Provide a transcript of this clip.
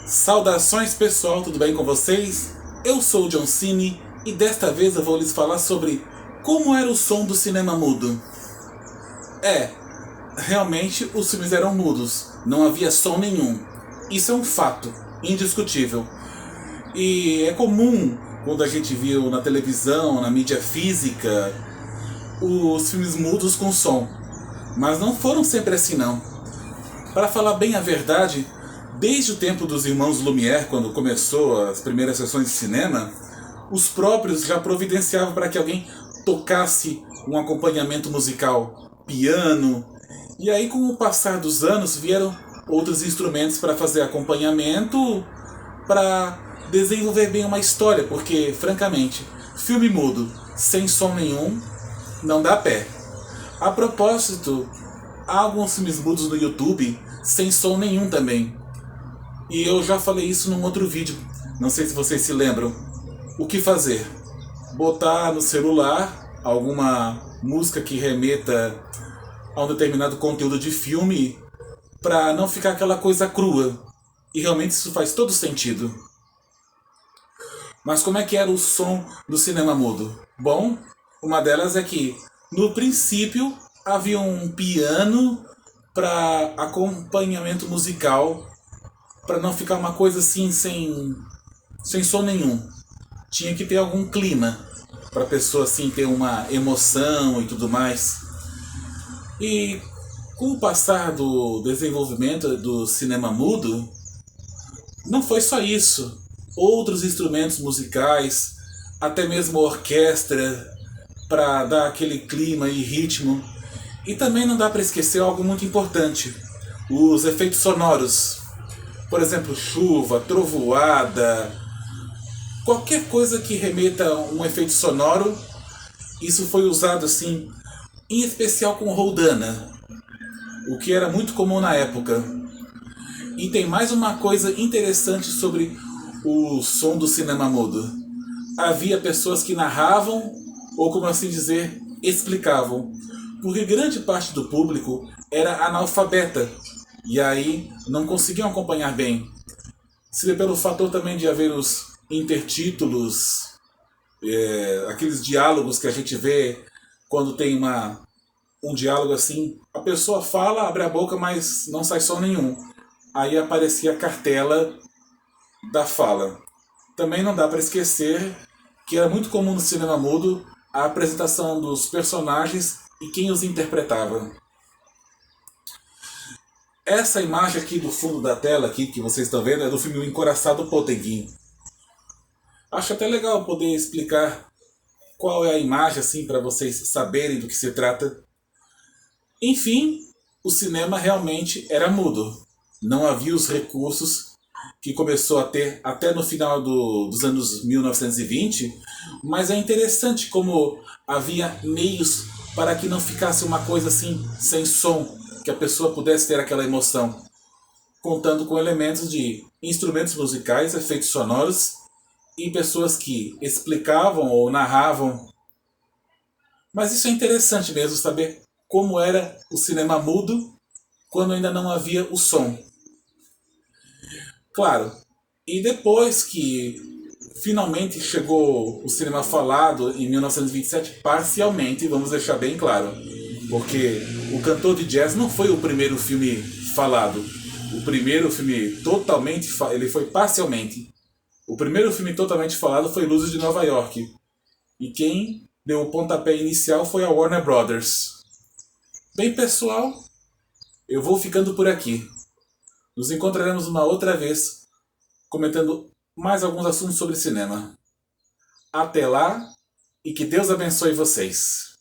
Saudações pessoal, tudo bem com vocês? Eu sou o John Cine e desta vez eu vou lhes falar sobre como era o som do cinema mudo. É, realmente os filmes eram mudos, não havia som nenhum. Isso é um fato, indiscutível. E é comum, quando a gente viu na televisão, na mídia física, os filmes mudos com som. Mas não foram sempre assim não. Para falar bem a verdade, desde o tempo dos irmãos Lumière, quando começou as primeiras sessões de cinema, os próprios já providenciavam para que alguém tocasse um acompanhamento musical, piano. E aí, com o passar dos anos, vieram outros instrumentos para fazer acompanhamento, para desenvolver bem uma história, porque, francamente, filme mudo, sem som nenhum, não dá pé. A propósito, há alguns filmes mudos no YouTube sem som nenhum também. E eu já falei isso num outro vídeo, não sei se vocês se lembram. O que fazer? Botar no celular alguma música que remeta a um determinado conteúdo de filme para não ficar aquela coisa crua. E realmente isso faz todo sentido. Mas como é que era o som do cinema mudo? Bom, uma delas é que, no princípio, havia um piano para acompanhamento musical, para não ficar uma coisa assim sem som nenhum. Tinha que ter algum clima para a pessoa assim ter uma emoção e tudo mais. E com o passar do desenvolvimento do cinema mudo, não foi só isso. Outros instrumentos musicais, até mesmo orquestra, para dar aquele clima e ritmo. E também não dá para esquecer algo muito importante: os efeitos sonoros. Por exemplo, chuva, trovoada, qualquer coisa que remeta a um efeito sonoro, isso foi usado assim, em especial com roldana, o que era muito comum na época. E tem mais uma coisa interessante sobre o som do cinema mudo. Havia pessoas que narravam, ou como assim dizer, explicavam, porque grande parte do público era analfabeta, e aí não conseguiam acompanhar bem. Se vê pelo fator também de haver os intertítulos, aqueles diálogos que a gente vê quando tem um diálogo assim, a pessoa fala, abre a boca, mas não sai som nenhum. Aí aparecia a cartela da fala. Também não dá para esquecer que era muito comum no cinema mudo a apresentação dos personagens e quem os interpretava. Essa imagem aqui do fundo da tela aqui que vocês estão vendo é do filme O Encoraçado Potemkin. Acho até legal poder explicar qual é a imagem assim para vocês saberem do que se trata. Enfim, o cinema realmente era mudo. Não havia os recursos que começou a ter até no final dos anos 1920, mas é interessante como havia meios para que não ficasse uma coisa assim sem som, que a pessoa pudesse ter aquela emoção, contando com elementos de instrumentos musicais, efeitos sonoros e pessoas que explicavam ou narravam. Mas isso é interessante mesmo, saber como era o cinema mudo quando ainda não havia o som. Claro, e depois que finalmente chegou o cinema falado em 1927, parcialmente, vamos deixar bem claro, porque O Cantor de Jazz não foi o primeiro filme falado. O primeiro filme totalmente ele foi parcialmente. O primeiro filme totalmente falado foi Luzes de Nova York. E quem deu o pontapé inicial foi a Warner Brothers. Bem, pessoal, eu vou ficando por aqui. Nos encontraremos uma outra vez, comentando mais alguns assuntos sobre cinema. Até lá, e que Deus abençoe vocês.